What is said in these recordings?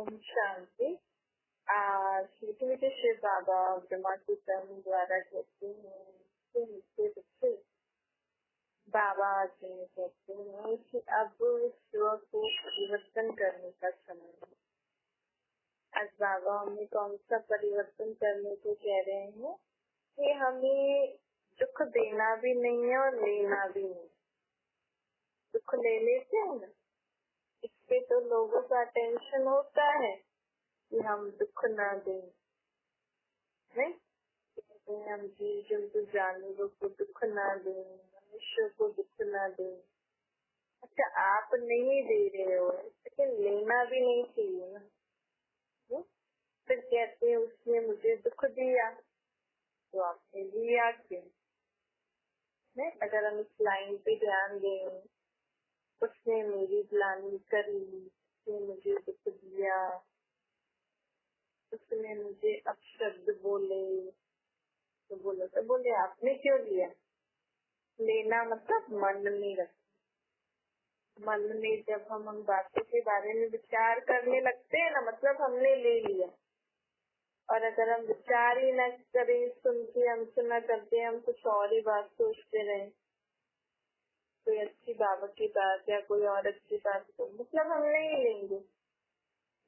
ओम शांति। मीठे मीठे शिव बाबा ब्रह्मा कीर्तन द्वारा कहते हैं मीठे बच्चे बाबा जी कहते हैं कि अब स्व को परिवर्तन करने का समय है। आज बाबा हमें कौन सा परिवर्तन करने को कह रहे हैं कि हमें दुख देना भी नहीं है और लेना भी नहीं। दुख ले लेते हैं ना, इससे तो लोगों का टेंशन होता है कि हम दुख ना दें, नहीं कहते हैं हम जीव जंतु जानवरों को दुख ना दें, मनुष्य को दुख ना दें। अच्छा, आप नहीं दे रहे हो लेकिन लेना भी नहीं चाहिए ना। फिर कहते हैं उसने मुझे दुख दिया तो आपने लिया क्यों? नहीं, अगर हम इस लाइन पे ध्यान दें, उसने मेरी ग्लानि करी, उसने मुझे दुख दिया, उसने मुझे अपशब्द बोले, तो बोले आपने क्यों लिया? लेना मतलब मन में रख। मन में जब हम उन बातों के बारे में विचार करने लगते हैं ना, मतलब हमने ले लिया। और अगर हम विचार ही न करें, सुन के हम सुना करते हैं, हम कुछ और ही बात सोचते रहे, कोई अच्छी बाबा की बात या कोई और अच्छी बात, तो मतलब हम नहीं लेंगे।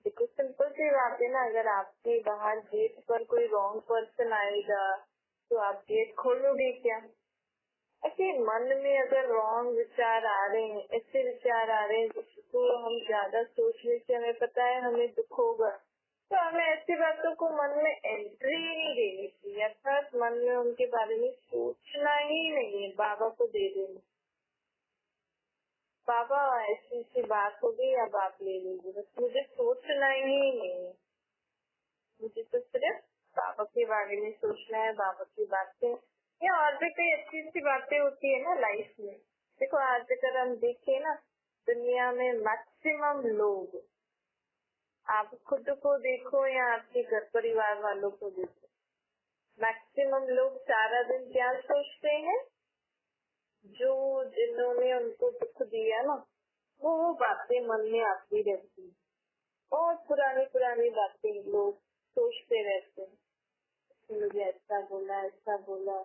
देखो सिंपल सी बात है ना, अगर आपके बाहर गेट पर कोई रॉन्ग पर्सन आएगा तो आप गेट खोलोगे क्या? ऐसे मन में अगर रॉन्ग विचार आ रहे हैं, ऐसे विचार आ रहे हैं जिसको हम ज्यादा सोचने से हमें पता है हमें दुख होगा, तो हमें ऐसी बातों को मन में एंट्री ही नहीं देनी चाहिए। अर्थात मन में उनके बारे में सोचना ही नहीं है, बाबा को दे देना। बाबा ऐसी सी बात होगी, अब आप ले लीजिए, बस मुझे सोचना ही नहीं है। मुझे तो सिर्फ बाबा के बारे में सोचना है, बाबा की बातें या और भी कई अच्छी अच्छी बातें होती है ना लाइफ में। देखो आज अगर हम देखें ना, दुनिया में मैक्सिमम लोग, आप खुद को देखो या आपके घर परिवार वालों को देखो, मैक्सिमम लोग सारा दिन क्या सोचते हैं? जो जिन्होंने उनको दुख दिया ना, वो बातें मन में आती रहती है। बहुत पुरानी पुरानी बातें लोग सोचते रहते हैं, मुझे ऐसा बोला।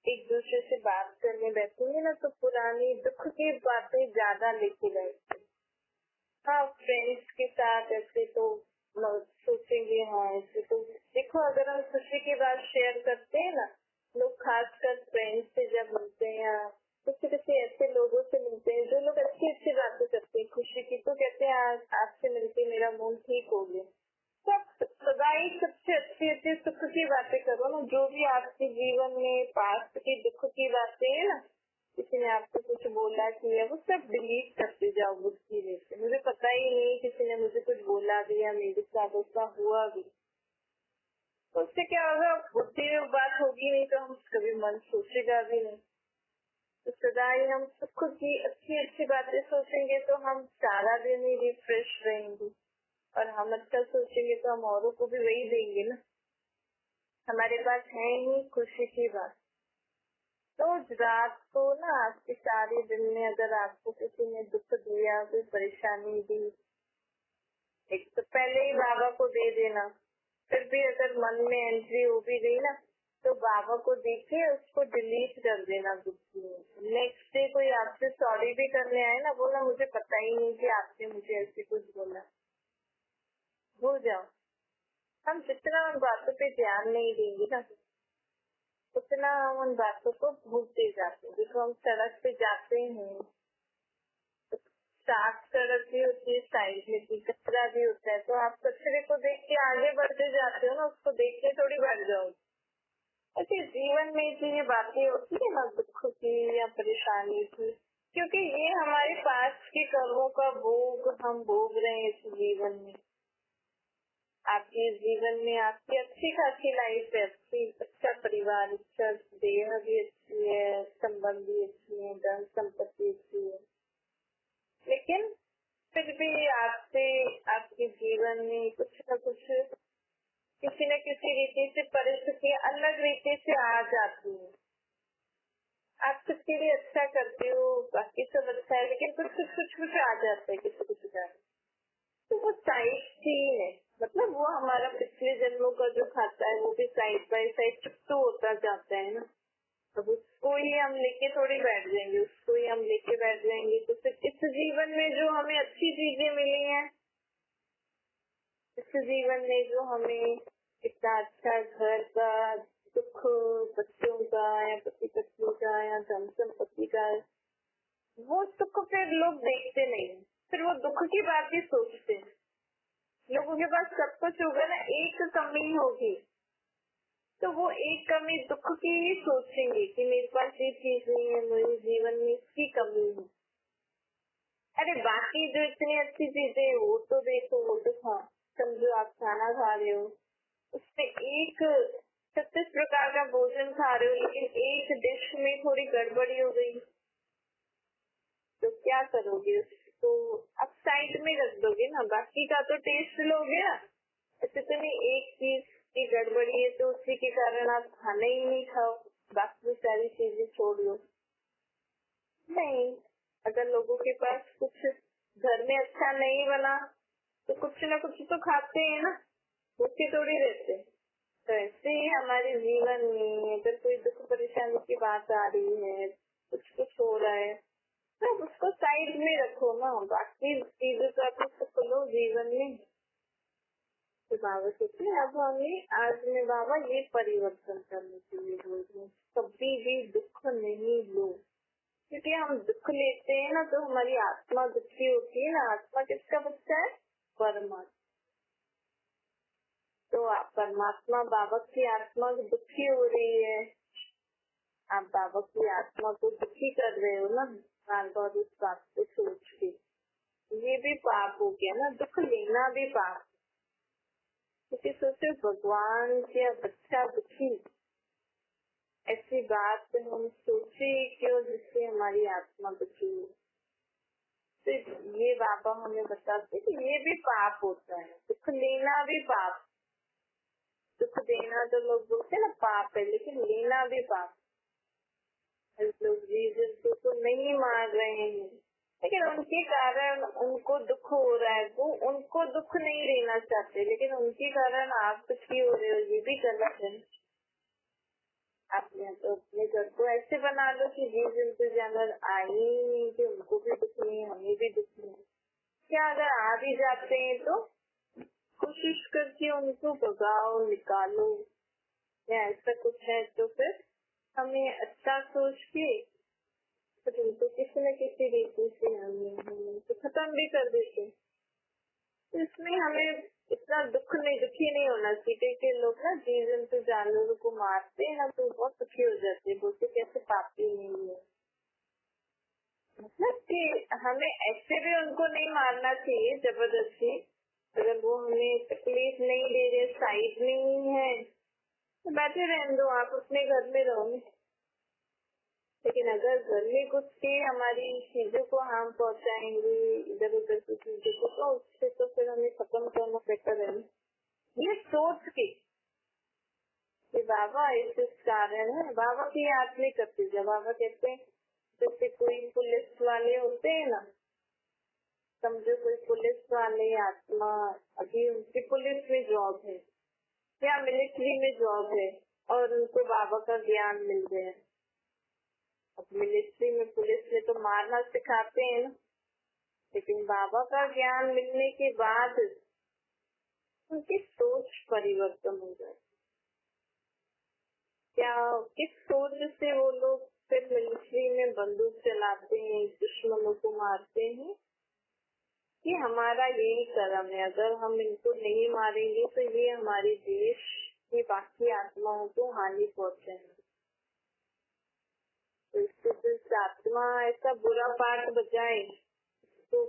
एक दूसरे से बात करने बैठेंगे ना तो पुरानी दुख की बातें ज्यादा लेके बैठते। हाँ, फ्रेंड्स के साथ ऐसे तो सोचेंगे, हाँ ऐसे तो देखो, अगर हम खुशी की बात शेयर करते हैं ना, लोग खासकर फ्रेंड्स से जब मिलते हैं या किसी ऐसे लोगों से मिलते हैं जो लोग अच्छी अच्छी बातें करते हैं खुशी की, तो कहते हैं आज आपसे मिलके मेरा मूड ठीक हो गया। सब सदा ही सबसे अच्छी अच्छी सुख की बातें करो ना। जो भी आपके जीवन में पास्ट की दुख की बातें है ना, किसी ने आपको कुछ बोला किया, वो सब डिलीट करते जाओ बुद्धि में से। मुझे पता ही नहीं किसी ने मुझे कुछ बोला भी या मेरे साथ ऐसा हुआ भी, तो उससे क्या होगा? बुद्धि में बात होगी नहीं तो हम कभी मन सोचेगा भी नहीं। तो सदा ही हम सुख की अच्छी अच्छी बातें सोचेंगे तो हम सारा दिन ही रिफ्रेश रहेंगे, और हम अच्छा सोचेंगे तो हम औरों को भी वही देंगे ना। हमारे पास है ही खुशी की बात। तो रात को ना, आज के सारे दिन में अगर आपको किसी ने दुख दिया, कोई परेशानी दी, एक तो पहले ही बाबा को दे देना। फिर भी अगर मन में एंट्री हो भी गई ना, तो बाबा को देखिए, उसको डिलीट कर देना बुद्धि में। नेक्स्ट डे कोई आपसे सॉरी भी करने आए ना, बोला मुझे पता ही नहीं कि आपने मुझे ऐसे कुछ बोला, भूल जाओ। हम जितना उन बातों पे ध्यान नहीं देंगे ना, उतना हम उन बातों को भूलते जाते हैं। देखो हम सड़क पे जाते हैं, तो साफ सड़क भी होती है, साइड में भी कचरा भी होता है, तो आप कचरे को देख के आगे बढ़ते जाते हो ना, उसको देख के थोड़ी बढ़ जाओगे। ऐसे जीवन में जो ये बातें होती है ना, दुख की या परेशानी की, क्योंकि ये हमारे पास के कर्मों का भोग हम भोग रहे हैं इस जीवन में। आपके जीवन में आपकी अच्छी खासी लाइफ है, अच्छा परिवार, अच्छा देह भी अच्छी है, संबंध भी अच्छी है, धन संपत्ति अच्छी है, लेकिन फिर भी आपसे आपके जीवन में कुछ न कुछ किसी न किसी रीति से परिस्थितियाँ अलग रीति से आ जाती है। आप सबके लिए अच्छा करते हो, बाकी सब अच्छा है, लेकिन कुछ आ जाता है किसी का। तो खाता है वो भी साइड बाय साइड चुप्पू होता जाता है ना। अब उसको ही हम लेके थोड़ी बैठ जाएंगे, उसको ही हम लेके बैठ जाएंगे तो फिर इस जीवन में जो हमें अच्छी चीजें मिली हैं, इस जीवन में जो हमें इतना अच्छा घर का सुख, बच्चों का या पति पत्नी का या धन संपत्ति का, वो सुख फिर लोग देखते नहीं, फिर वो दुख की बात ही सोचते हैं। लोगों के पास सब कुछ होगा ना, एक कमी होगी तो वो एक कमी दुख की ही सोचेंगे कि मेरे पास ये चीज नहीं है, मेरे जीवन में इसकी कमी है। अरे बाकी जो इतनी अच्छी चीजें वो तो देखो, वो तो खा, समझो आप खाना खा रहे हो, उसमें एक 36 प्रकार का भोजन खा रहे हो, लेकिन एक डिश में थोड़ी गड़बड़ी हो गई तो क्या करोगे? उसको अब साइड में रख दोगे ना, बाकी का तो टेस्ट लोगे ना। ऐसे तो नहीं एक चीज की गड़बड़ी है तो उसी के कारण आप खाना ही नहीं खाओ, बाकी सारी चीजें छोड़ दो। नहीं, अगर लोगों के पास कुछ घर में अच्छा नहीं बना तो कुछ ना कुछ तो खाते हैं ना, भूखे थोड़ी रहते। तो ऐसे ही हमारे जीवन में अगर कोई दुख परेशानी की बात आ रही है, कुछ हो रहा है, तो उसको साइड में रखो ना, बाकी चीजों का तो सुख लो जीवन में। तो बाबा सोचते अब हमें आज में बाबा ये परिवर्तन करने के लिए बोल रहे हैं, कभी भी दुख नहीं लो, क्योंकि हम दुख लेते हैं ना तो हमारी आत्मा दुखी होती है ना। आत्मा किसका बच्चा है? परमात्मा। तो आप परमात्मा बाबा की आत्मा दुखी हो रही है, आप बाबा की आत्मा को दुखी कर रहे हो ना बार बार उस बात को सोच के, ये भी पाप हो गया ना, दुख लेना भी पाप। क्योंकि सोचो भगवान का बच्चा दुखी, ऐसी बात हम सोचे क्यों जिससे हमारी आत्मा दुखी हो। तो ये बाबा हमें बताते कि ये भी पाप होता है, दुख लेना भी पाप। दुख देना तो लोग बोलते ना पाप है, लेकिन लेना भी पाप। लोग जीसस को नहीं मार रहे हैं, लेकिन उनके कारण उनको दुख हो रहा है, वो उनको दुख नहीं देना चाहते, लेकिन उनके कारण आप दुखी हो रहे हो, ये भी गलत है। आपने तो अपने घर को ऐसे बना लो कि जीसस तो जानवर आए ही नहीं, कि उनको भी दुख नहीं, हमें भी दुख नहीं। क्या अगर आ भी जाते हैं तो कोशिश करके उनको भगाओ, निकालो, या ऐसा कुछ है तो फिर हमें अच्छा सोच के तो उनको किसी न किसी रीति से हम तो खत्म भी कर देते। तो इसमें हमें इतना दुखी नहीं होना चाहिए कि लोग ना जीव जंतु जानवरों को मारते हैं ना तो बहुत दुखी हो जाते हैं, बोलते कैसे पापी नहीं है। मतलब कि हमें ऐसे भी उनको नहीं मारना चाहिए जबरदस्ती, अगर वो हमें तकलीफ नहीं दे रहे, साइड नहीं है तो बैठे रहने दो, आप अपने घर में रहो। लेकिन अगर घर में घुस के हमारी चीजों को हार्म पहुंचाएंगे, इधर उधर की चीजों को, तो उससे तो फिर हमें खत्म करना बेटर है। ये सोच के कि बाबा इस कारण है, बाबा की याद नहीं करते। जब बाबा कहते हैं जैसे कोई पुलिस वाले होते हैं ना, समझो कोई पुलिस वाले आत्मा अभी उनकी पुलिस में जॉब है या मिलिट्री में जॉब है और उनको बाबा का ज्ञान मिल गया। अब मिलिट्री में पुलिस में तो मारना सिखाते हैं ना, लेकिन बाबा का ज्ञान मिलने के बाद उनकी सोच परिवर्तन हो जाए। क्या किस सोच से वो लोग फिर मिलिट्री में बंदूक चलाते हैं, दुश्मनों को मारते हैं कि हमारा यही कर्म है, अगर हम इनको नहीं मारेंगे तो ये हमारे देश की बाकी आत्माओं को हानि पहुंचाएंगे। तो इससे आत्मा ऐसा बुरा पाठ बजाए तो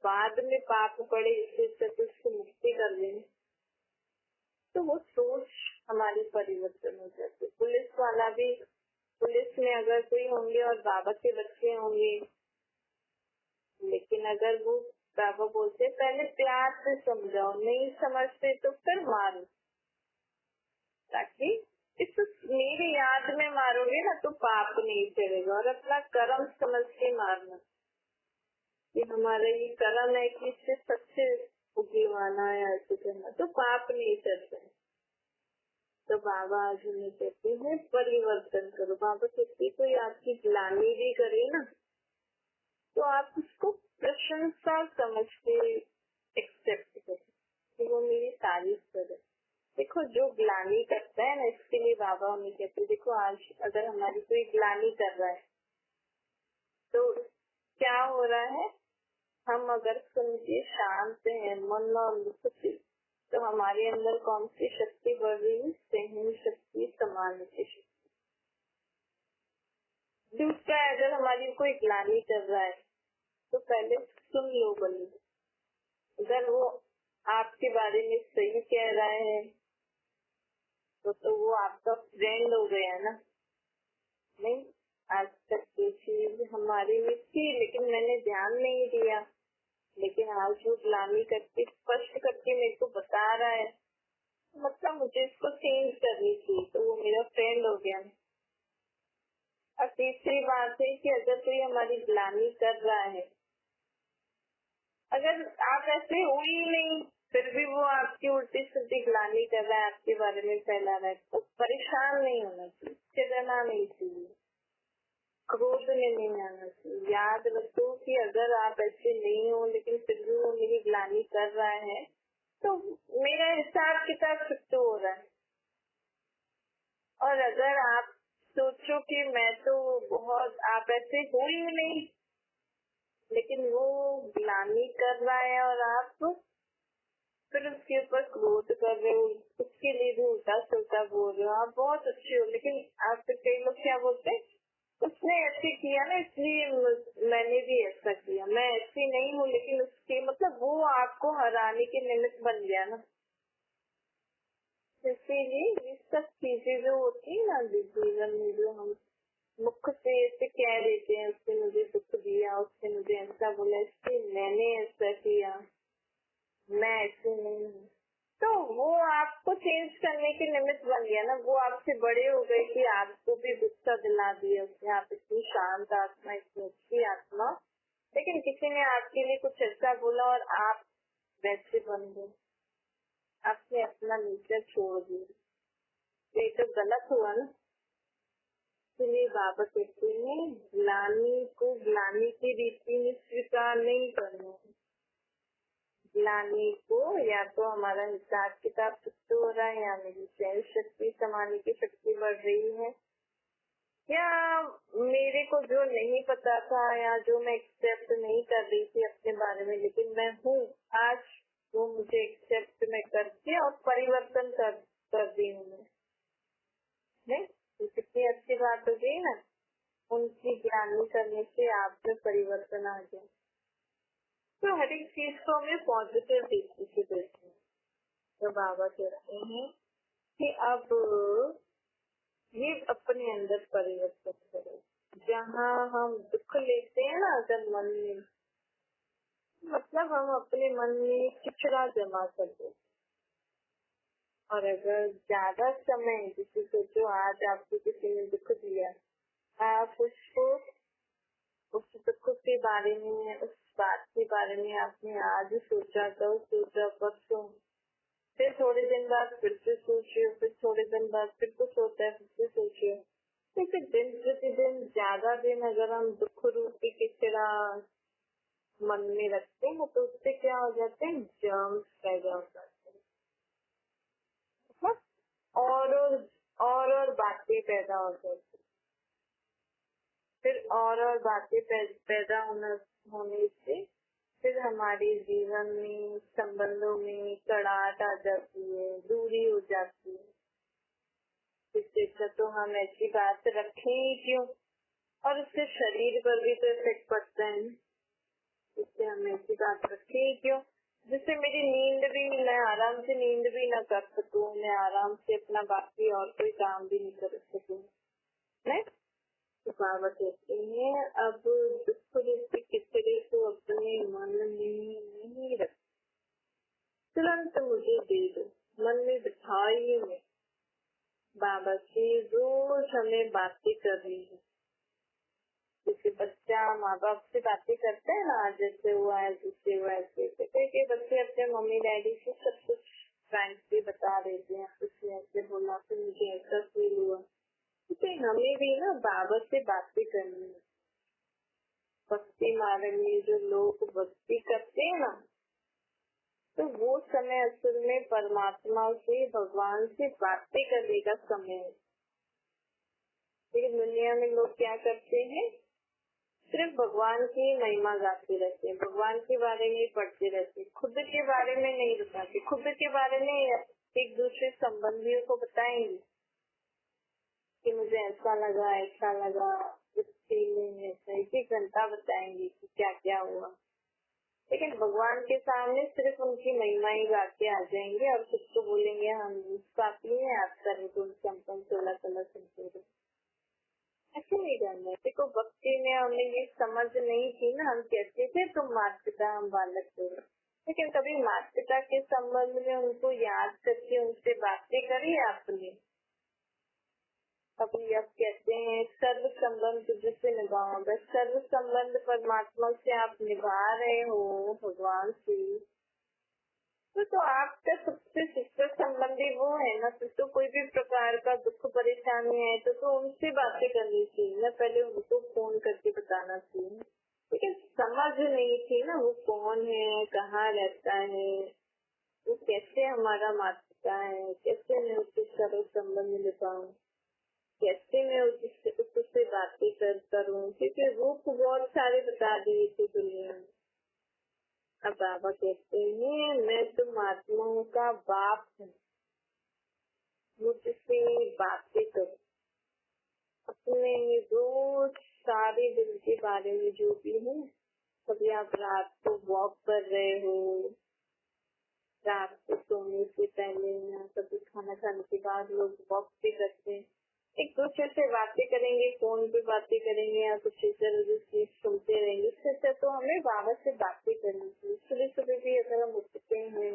बाद में पाप पड़े, इससे उसको मुक्ति कर दें, तो वो सोच हमारी परिवर्तन हो जाती। पुलिस वाला भी, पुलिस में अगर कोई होंगे और बाबा के बच्चे होंगे, लेकिन अगर वो बाबा बोलते पहले प्यार से समझाओ, नहीं समझते तो फिर मारो, ताकि इस मेरी याद में मारोगे ना तो पाप नहीं चलेगा। और अपना कर्म समझ के मारना कि हमारा ये कर्म है कि इससे सच्चे उगीवाना है, ऐसे करना तो पाप नहीं चलता है। तो बाबा आज उन्हें कहते हैं परिवर्तन करो। बाबा कहते कोई आपकी ग्लानि भी करे ना तो आप उसको प्रशंसा समझ के एक्सेप्ट करो कि वो मेरी तारीफ करे। देखो जो ग्लानि करता है ना, इसके लिए बाबा उन्हें कहते देखो आज अगर हमारी कोई ग्लानि कर रहा है तो क्या हो रहा है, हम अगर समझिए शांत हैं मन और दुख से, तो हमारे अंदर कौन सी शक्ति बढ़ रही है, सहन शक्ति, समानता शक्ति। दूसरा अगर हमारी कोई ग्लानि कर रहा है तो पहले सुन लो बोली, अगर वो आपके बारे में सही कह रहा है तो वो आपका फ्रेंड हो गया ना। नहीं, आज तक ये चीज हमारे में थी लेकिन मैंने ध्यान नहीं दिया, लेकिन आज वो ग्लानि करके स्पष्ट करके मेरे को बता रहा है, मतलब मुझे इसको चेंज करनी थी, तो वो मेरा फ्रेंड हो गया। और तीसरी बात है कि अगर कोई हमारी ग्लानि कर रहा है, अगर आप ऐसे हो ही नहीं फिर भी वो आपकी उल्टी सीधी ग्लानि कर रहा है, आपके बारे में फैला रहा है, तो परेशान नहीं होना चाहिए, चिढ़ना नहीं चाहिए, क्रोध में नहीं आना चाहिए। याद रखो कि अगर आप ऐसे नहीं हो लेकिन फिर भी वो मेरी ग्लानि कर रहा है तो मेरा हिसाब किताब फिट हो रहा है। और अगर आप सोचो कि मैं तो बहुत, आप ऐसे हो ही नहीं लेकिन वो ग्लानि कर रहा है और आप फिर उसके ऊपर क्रोध कर रहे हो, उसके लिए भी उल्टा सुल्टा बोल रहे हो, आप बहुत अच्छे हो, लेकिन आप फिर कई लोग क्या बोलते हैं, उसने ऐसे किया ना इसलिए मैंने भी ऐसा किया, मैं ऐसी नहीं हूँ लेकिन उसके मतलब वो आपको हराने के निमित्त बन गया ना। इसीलिए ये सब चीजें जो होती है ना जीवन में, जो हम मुख से ऐसे कह देते हैं उसने मुझे दुख दिया, उसने मुझे ऐसा बोला, इसलिए मैंने ऐसा किया, मैं ऐसे नहीं हूँ, तो वो आपको चेंज करने के निमित्त बन गया ना। वो आपसे बड़े हो गए कि आपको भी गुस्सा दिला दिया उसने, आप इतनी शांत आत्मा, इतनी अच्छी आत्मा, लेकिन किसी ने आपके लिए कुछ ऐसा बोला और आप वैसे बन गए, आपने अपना नेचर छोड़ दिया, ये तो गलत हुआ ना। इसलिए बाबा कहते हैं ग्लानि को ग्लानि की रीति में स्वीकार नहीं करना। ग्लानि को या तो हमारा हिसाब किताब सुस्त हो रहा है, या मेरी सहन शक्ति, समाने की शक्ति बढ़ रही है, या मेरे को जो नहीं पता था या जो मैं एक्सेप्ट नहीं कर रही थी अपने बारे में, लेकिन मैं हूँ आज, वो मुझे एक्सेप्ट में करके और परिवर्तन कर दी हूँ मैं। नहीं, तो कितनी अच्छी बात हो गई ना, उनकी ग्लानि करने से आप में परिवर्तन आ गया। तो हर एक चीज को हमें पॉजिटिव दृष्टि से देखते हैं। तो बाबा कहते हैं कि अब ये अपने अंदर परिवर्तन करो। जहाँ हम दुख लेते हैं ना अगर मन में, मतलब हम अपने मन में चिचड़ा जमा कर देते, और अगर ज्यादा समय, जैसे सोचो आज आपको किसी ने दुख दिया, आप उसको उस दुख के बारे में, उस बात के बारे में आपने आज सोचा, कल सोचा, परसों, फिर थोड़े दिन बाद फिर से सोचिए, फिर थोड़े दिन बाद फिर कुछ होता है फिर से सोचिए, तो फिर दिन प्रतिदिन ज्यादा दिन अगर हम दुख रूपी किचड़ा मन में रखते हैं तो उससे क्या हो जाते हैं, जर्म्स पैदा हो जाते हैं, मतलब और बातें पैदा हो जाती, फिर और बातें पैदा होने से फिर हमारे जीवन में, संबंधों में कड़ाहट आ जाती है, दूरी हो जाती है। इससे अच्छा तो हम ऐसी बात रखें ही क्यों, और उससे शरीर पर भी तो इफेक्ट पड़ता है, इससे हम ऐसी बात रखें ही क्यों, जिससे मेरी नींद भी, मैं आराम से नींद भी न कर सकूं, मैं आराम से अपना बाकी और कोई काम भी नहीं कर सकूं। नहीं, तो बाबा कहते हैं अब दुख रूपी किचड़े को अपने मन में नहीं रख, तुरंत मुझे दे दो, मन में बिठाइए में। बाबा से रोज हमें बातें करनी है, जैसे बच्चा माँ बाप से बातें करते हैं ना, जैसे हुआ है, जैसे हुआ है, कई बच्चे अपने मम्मी डैडी से सब कुछ फ्रेंकली बता देते हैं, उसने ऐसे बोला फिर मुझे ऐसा फील हुआ। तो हमें भी ना बाबा से बातें करनी है। भक्ति मार्ग में जो लोग भक्ति करते हैं ना, तो वो समय असल में परमात्मा से, भगवान से बातें करने का समय है। लेकिन दुनिया में लोग क्या करते हैं, सिर्फ भगवान की महिमा गाते रहते हैं, भगवान के बारे में पढ़ते रहते हैं, खुद के बारे में नहीं बताते। खुद के बारे में एक दूसरे संबंधियों को बताएंगे कि मुझे ऐसा लगा, ऐसा लगा, इस फीलिंग ऐसा, एक घंटा बताएंगे कि क्या क्या हुआ। लेकिन भगवान के सामने सिर्फ उनकी महिमा ही गाते आ जाएंगे और खुद को बोलेंगे हम काफी है, आप करें तो संपन्न 16 संपूर्ण। ऐसे नहीं करना है। देखो भक्ति में हमें ये समझ नहीं थी ना, हम कहते थे तुम माता पिता हम बालक हो, लेकिन कभी माता पिता के संबंध में उनको याद करके उनसे बातें करी आपने? अभी आप कहते हैं सर्व संबंध तुझसे निभाओ, बस सर्व संबंध परमात्मा से आप निभा रहे हो, भगवान से, तो आपका सबसे शिष्ट संबंधी वो है ना। तो कोई भी प्रकार का दुख परेशानी है तो उनसे बातें करनी चाहिए ना, पहले उनको फोन करके बताना चाहिए। लेकिन समझ नहीं थी ना वो कौन है, कहाँ रहता है, वो कैसे हमारा माता पिता है, कैसे मैं उसके सर्व संबंध निभाऊं, कैसे मैं उससे बातें करूँ, क्योंकि रूप बहुत सारे बता दिए थे दुनिया में। अब बाबा कहते हैं मैं तुम आत्माओं का बाप हूँ, मुझसे बातें करो, अपने रोज सारे दिन के बारे में जो भी है। कभी आप रात को वॉक कर रहे हो, रात को सोने से पहले या कभी खाना खाने के बाद लोग वॉक भी करते हैं, एक दूसरे से बातें करेंगे, फोन पे बातें करेंगे या कुछ इधर उधर चीज सुनते रहेंगे। इससे तो हमें बाबा से बातें करनी चाहिए। सुबह सुबह भी अगर हम उठते हैं,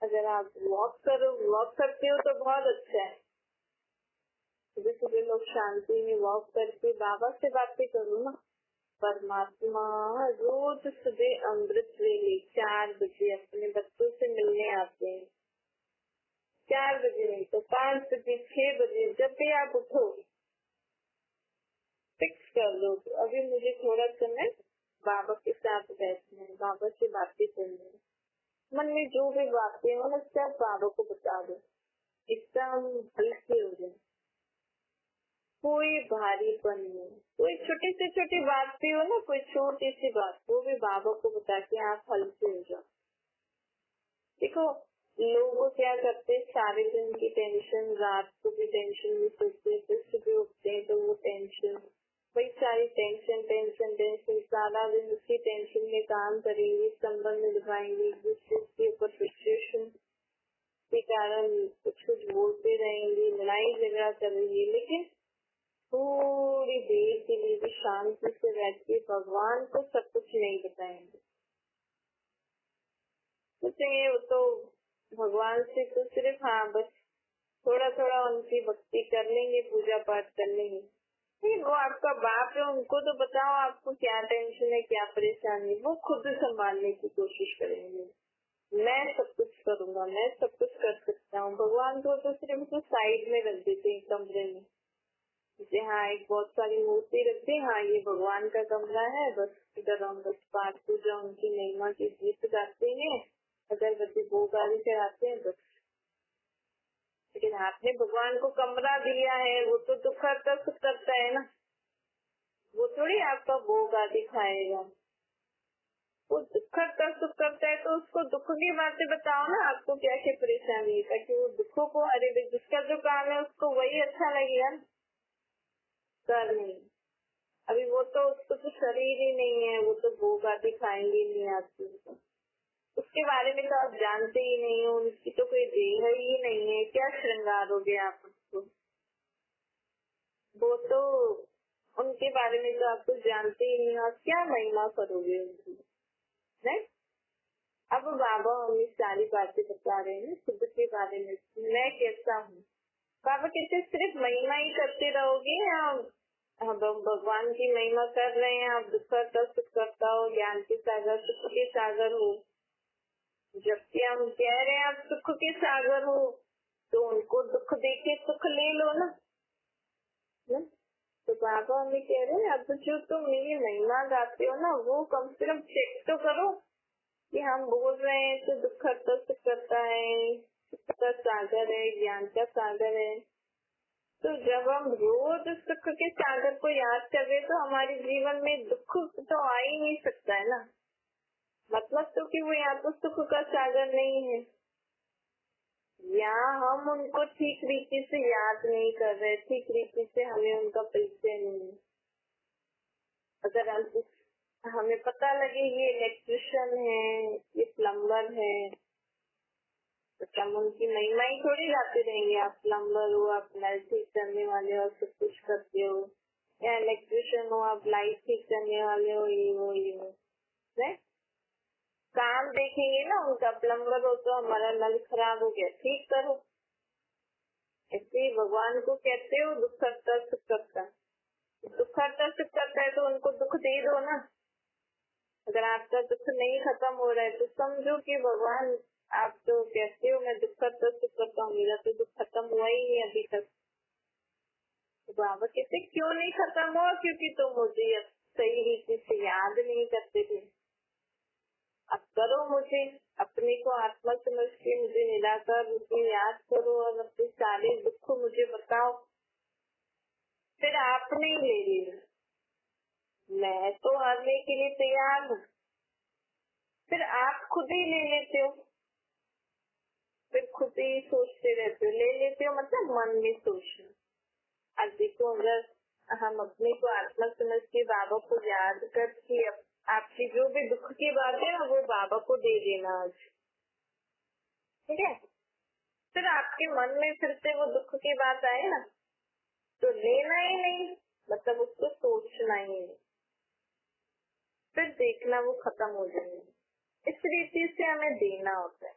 अगर आप वॉक करते हो तो बहुत अच्छा है। सुबह सुबह लोग शांति में वॉक करके बाबा से बातें करो ना। परमात्मा रोज सुबह अमृत वेले 4 बजे अपने बच्चों से मिलने आते हैं। 4 बजे नहीं तो 5 बजे, 6 बजे, जब भी आप उठो फिक्स कर लो अभी मुझे थोड़ा समय बाबा के साथ बैठना है, बाबा से बातें करनी है। मन में जो भी बातें हो ना सब बाबा को बता दो, एकदम हल्के हो जाए, कोई भारीपन नहीं। कोई छोटी से छोटी बात भी हो ना, कोई छोटी सी बात, वो भी बाबा को बता के आप हल्के हो जाओ। देखो लोग क्या करते, सारे दिन की टेंशन, रात को भी टेंशन में सोचते, फिर सुबह उठते हैं तो वो टेंशन, वही सारी टेंशन टेंशन टेंशन, सारा दिन उसी टेंशन में काम करेंगे, संबंध निभाएंगे, एक दूसरे के ऊपर फ्रस्ट्रेशन के कारण कुछ कुछ बोलते रहेंगे, लड़ाई झगड़ा करेंगे, लेकिन थोड़ी देर के लिए भी शांति से बैठ के भगवान को सब कुछ नहीं बताएंगे। वो तो भगवान से तो सिर्फ बस थोड़ा थोड़ा उनकी भक्ति कर लेंगे, पूजा पाठ कर लेंगे। नहीं, वो आपका बाप है, उनको तो बताओ आपको क्या टेंशन है, क्या परेशानी है, वो खुद संभालने की कोशिश करेंगे। मैं सब कुछ करूँगा, मैं सब कुछ कर सकता हूँ। भगवान को तो सिर्फ तो साइड में रख देते हैं कमरे में, जैसे एक बहुत सारी मूर्ति रखते हैं, ये भगवान का कमरा है, बस इधर हम बस पाठ पूजा उनकी महिमा के गीत गाते हैं, अगरबत्ती भोग आदि चढ़ाते हैं बस। लेकिन आपने भगवान को कमरा दिया है, वो तो दुख सुख करता है ना, वो थोड़ी आपका भोग आदि खाएगा। वो दुख सुख करता है तो उसको दुख की बातें बताओ ना, आपको क्या क्या परेशानी है, ताकि वो दुखों को, अरे जिसका जो काम है उसको वही अच्छा लगेगा कर नहीं। अभी वो तो उसको तो शरीर ही नहीं है, वो तो भोग आदि खाएंगे नहीं, आपको उसके बारे में तो आप जानते ही नहीं हो, उनकी तो कोई देह ही नहीं है, क्या श्रृंगार हो गया आप उसको, वो तो उनके बारे में तो आप तो जानते ही नहीं हो, आप क्या महिमा करोगे उनकी, नहीं? अब बाबा हमें सारी बातें बता रहे हैं खुद के बारे में, मैं कैसा हूँ। बाबा कहते सिर्फ महिमा ही करते रहोगे, आप भगवान की महिमा कर रहे हैं, आप दुख करता सुख करता हो, ज्ञान के सागर सुख के सागर हो, जबकि हम कह रहे हैं आप सुख के सागर हो, तो उनको दुख देके सुख ले लो ना। तो बाबा हमें कह रहे हैं अब जो तुम मेरी महिमा गाते हो ना, वो कम से कम चेक तो करो कि हम बोल रहे हैं तो दुख हरता सुख करता है, सुख का सागर है, ज्ञान का सागर है। तो जब हम रोज सुख के सागर को याद कर रहे तो हमारे जीवन में दुख तो आ ही नहीं सकता है ना। मतलब तो कि वो यहाँ तो सुख का सागर नहीं है, या हम उनको ठीक रीति से याद नहीं कर रहे, ठीक रीति से हमें उनका परिचय नहीं। अगर हमें पता लगे ये इलेक्ट्रिशियन है, ये प्लम्बर है, तो हम उनकी महिमा ही थोड़ी गाते रहेंगे। आप प्लम्बर हो, आप लाइट ठीक करने वाले हो, सब कुछ करते हो, या इलेक्ट्रिशियन हो, आप लाइट ठीक करने वाले हो, ये हो काम देखेंगे ना उनका। प्लम्बर हो तो हमारा नल खराब हो गया, ठीक करो। इसलिए भगवान को कहते हो दुख करता सुख करता। दुख करता सुख करता है तो उनको दुख दे दो ना। अगर आपका दुख नहीं खत्म हो रहा है तो समझो कि भगवान, आप तो कहते हो मैं दुख करता सुख करता हूँ, मेरा तो दुख खत्म हुआ ही नहीं अभी तक। तो बाबा कहते क्यों नहीं खत्म हुआ? क्योंकि तुम मुझे सही रीति से याद नहीं करते थे। अब करो, मुझे अपने को आत्मा समझ के मुझे निराकार रूप में याद करो और अपने सारे दुख मुझे बताओ। फिर आपने ले लिया, मैं तो हरने के लिए तैयार हूँ, फिर आप खुद ही ले लेते हो, फिर खुद ही सोचते रहते हो। ले लेते हो मतलब मन में सोचना। अब देखो, अगर हम अपने को आत्मा समझ के बाबा को याद करके आपकी जो भी दुख की बात है ना वो बाबा को दे देना आज, ठीक है। फिर आपके मन में फिर से वो दुख की बात आए ना तो लेना ही नहीं, मतलब उसको सोचना ही नहीं, फिर देखना वो खत्म हो जाएगी। इस रीति से हमें देना होता है।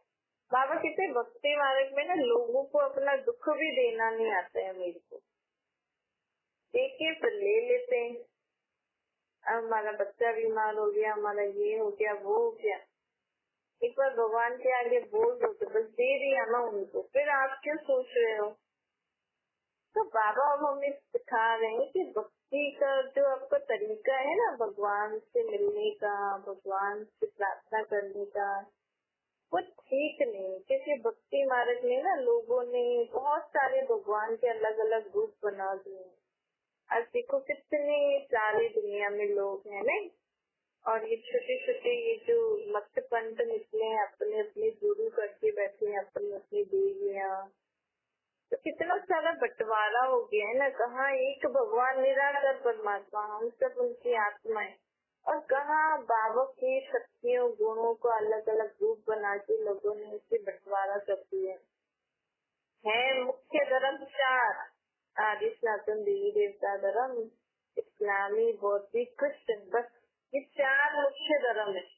बाबा कहते भक्ति मार्ग में ना लोगों को अपना दुख भी देना नहीं आता है। मेरे को देखे फिर ले लेते हैं। हमारा बच्चा बीमार हो गया, हमारा ये हो गया, वो हो गया, एक बार भगवान के आगे बोल दो तो बस दे दिया ना उनको, फिर आप क्यों सोच रहे हो? तो बाबा अब हमें सिखा रहे हैं कि भक्ति का जो आपका तरीका है ना भगवान से मिलने का, भगवान से प्रार्थना करने का, वो ठीक नहीं। क्योंकि भक्ति मार्ग में ना लोगों ने बहुत सारे भगवान के अलग अलग रूप बना दिए। आज देखो कितने सारे दुनिया में लोग हैं नहीं, और ये छोटे छोटे ये जो मत पंथ निकले हैं, अपने अपने गुरु करके बैठे हैं, अपनी अपनी देवियाँ, तो कितना सारा बंटवारा हो गया है ना। कहाँ एक भगवान निराकार परमात्मा, हम सब उनकी आत्माएं, और कहाँ बाबा की शक्तियों गुणों को अलग अलग रूप बना के लोगों ने उससे बंटवारा कर दिया है। मुख्य धर्म चार, आदि सनातन देवी देवता धर्म, इस्लामी, बौद्धिक, क्रिश्चियन, बस ये चार मुख्य धर्म है।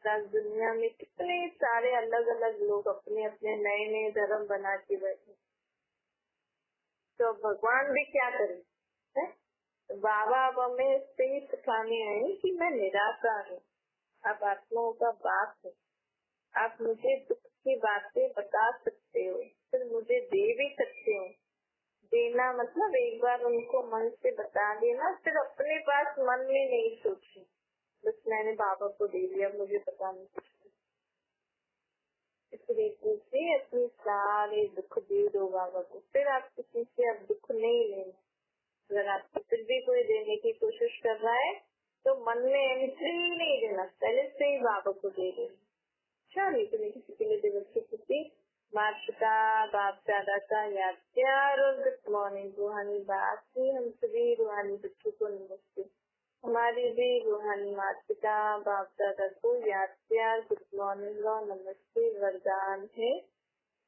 दुनिया में कितने सारे अलग अलग लोग अपने अपने नए नए धर्म बना के बैठे। तो भगवान भी क्या करे है? तो बाबा अब हमें इससे ही सिखाने आए कि मैं निराकार हूँ, आप आत्माओं का बाप हो, आप मुझे दुख की बातें बता सकते हो, फिर मुझे दे भी सकते हो। देना मतलब एक बार उनको मन से बता देना, फिर अपने पास मन में नहीं सोची, बस मैंने बाबा को दे दिया, मुझे पता नहीं कुछ। इस तरीके से अपने सारे दुख दे दो बाबा को, फिर आप किसी से अब दुख नहीं लेना। अगर आपको फिर भी कोई देने की कोशिश कर रहा है तो मन में एंट्री नहीं देना, पहले से ही बाबा को दे देना। चलिए, तुम्हें किसी के लिए दिवस की छुट्टी, माता बाप दादा का याद प्यार और गुड मॉर्निंग रूहानी बात की हम सभी रूहानी बच्चों को नमस्ते। हमारी भी रूहानी माता बाप दादा को याद प्यार गुड मॉर्निंग और नमस्ते वरदान है।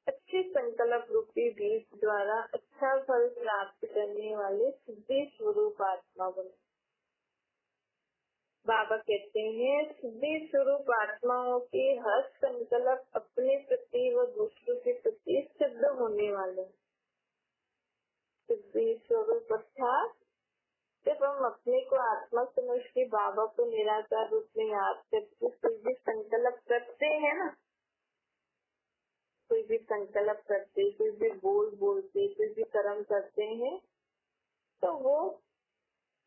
अच्छे संकल्प रूपी बीज द्वारा अच्छा फल प्राप्त करने वाले सिद्धि स्वरूप आत्मा बने। बाबा कहते हैं सिद्धि स्वरूप आत्माओं के हर संकल्प अपने प्रति व दूसरों के प्रति सिद्ध होने वाले। सिद्धि स्वरूप अर्थात जब हम अपने को आत्मा समझ के बाबा को निराकार रूप में याद करके सिद्धि संकल्प करते संकल्प करते, कुछ भी बोलते, कुछ भी कर्म करते हैं तो वो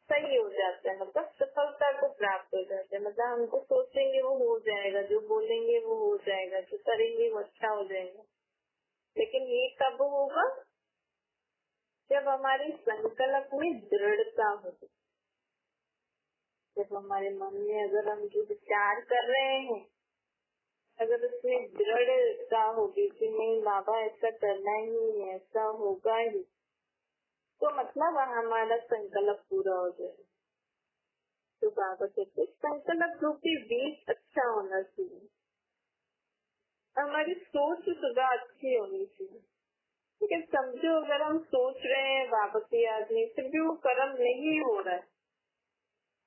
सही हो जाता है, मतलब सफलता को प्राप्त हो जाता है। मतलब हम तो सोचेंगे वो हो जाएगा, जो बोलेंगे वो हो जाएगा, जो करेंगे वो अच्छा हो जाएगा। लेकिन ये कब होगा? जब हमारी संकल्प में दृढ़ता होगी। जब हमारे मन में अगर हम जो विचार कर रहे हैं, अगर उसमें दृढ़ता होगी कि नहीं बाबा ऐसा करना ही, ऐसा होगा ही, तो मतलब हमारा संकल्प पूरा हो जाएगा। तो बाबा कहते संकल्प रूपी बीज अच्छा होना चाहिए, हमारी सोच सुबह अच्छी होनी चाहिए। ठीक है, समझो अगर हम सोच रहे हैं बाबा की याद में, फिर भी वो कर्म नहीं हो रहा है,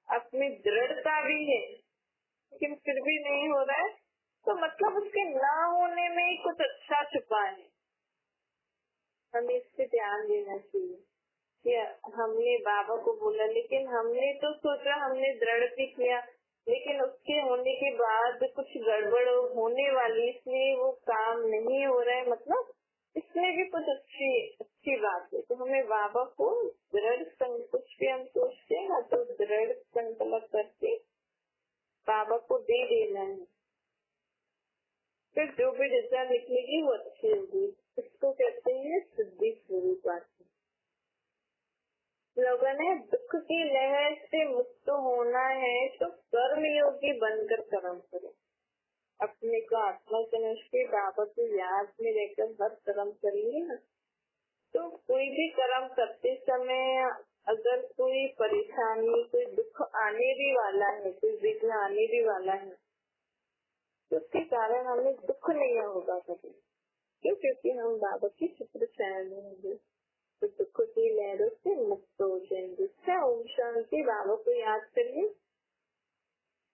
अपनी दृढ़ता भी है लेकिन फिर भी नहीं हो रहा है, तो मतलब उसके ना होने में ही कुछ अच्छा छुपा है। हमें इस पे ध्यान देना चाहिए कि हमने बाबा को बोला, लेकिन हमने तो सोचा, हमने दृढ़ भी किया, लेकिन उसके होने के बाद कुछ गड़बड़ होने वाली, इसलिए वो काम नहीं हो रहा है, मतलब इसमें भी कुछ अच्छी बात है। तो हमें बाबा को दृढ़ कुछ भी हम सोचते हैं ना, तो दृढ़ संकल्प करके बाबा को दे देना है, फिर जो भी रिजल्ट निकलेगी वो अच्छी होगी। इसको कहते हैं सिद्धि स्वरूप आत्मा। लोगों ने दुख की लहर से मुक्त होना है तो कर्म योगी बनकर कर्म करें। अपने को आत्मा समझ के बाबा की याद में रहकर हर कर्म करेंगे ना, तो कोई भी कर्म करते समय अगर कोई परेशानी, कोई दुख आने भी वाला है, कोई विघ्न आने भी वाला है, तो उसके कारण हमें दुख नहीं होगा कभी। क्यों? क्योंकि हम बाबा की चित्र छाया में होंगे, तो दुख की लहरों से मुक्त हो जाएंगे। क्या ओम शांति। बाबा को याद करिए,